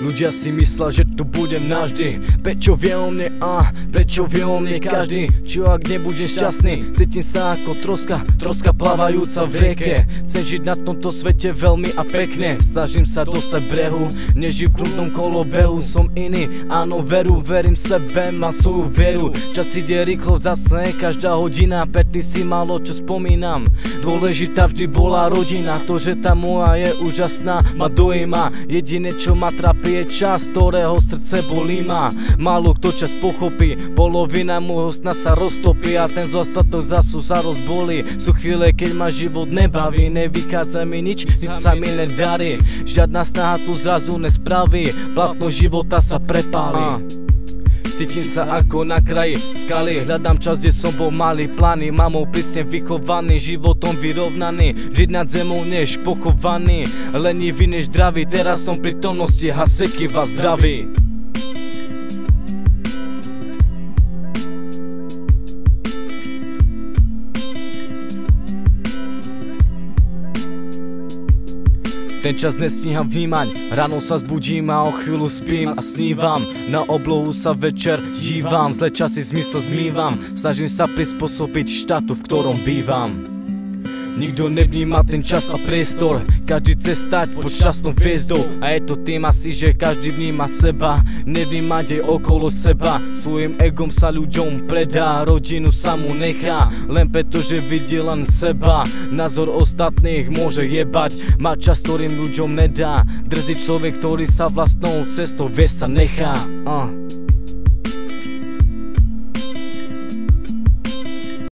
Ľudia si myslia, že tu budem navždy. Prečo vie o mne prečo vie o mne každý? Čo ak nebudem šťastný? Cítim sa ako troska plávajúca v rieke. Chcem žiť na tomto svete veľmi a pekne. Snažím sa dostať brehu, nežiť v krútnom kolobehu. Som iný, áno verím sebe, mám svoju vieru. Čas ide rýchlo zase, každá hodina. Predtým si málo čo spomínam. Dôležitá vždy bola rodina. To, že tá moja je úžasná, ma dojíma. Jediné čo ma trápi je čas, ktorého srdce bolí ma. Málo kto čas pochopí, polovina môjho sna sa roztopí a ten zostatok zasu sa rozbolí. Sú chvíle, keď ma život nebaví, nevychádza mi nič sa mi nedarí. Žiadna snaha tu zrazu nespraví, platno života sa prepáli. Cítim sa ako na kraji skaly, hľadám čas, kde som bol malý. Plány mamou prísne vychovaný, životom vyrovnaný. Žiť nad zemou než pochovaný, lenivý než zdravý. Teraz som pri prítomnosti Haseky vás zdraví. Ten čas nestíham vnímať, ráno sa zbudím a o chvíľu spím a snívam. Na oblohu sa večer dívam, zlé časy zmysel zmývam. Snažím sa prispôsobiť štátu, v ktorom bývam. Nikto nevníma ten čas a priestor, každý chce stať pod šťastnou hviezdou. A je to tým asi, že každý vníma seba, nevníma dej okolo seba. Svojim egom sa ľuďom predá, rodinu sa mu nechá, len preto, že vidí len seba. Názor ostatných môže jebať, má čas, ktorým ľuďom nedá. Drzý človek, ktorý sa vlastnou cestou vie sa nechá.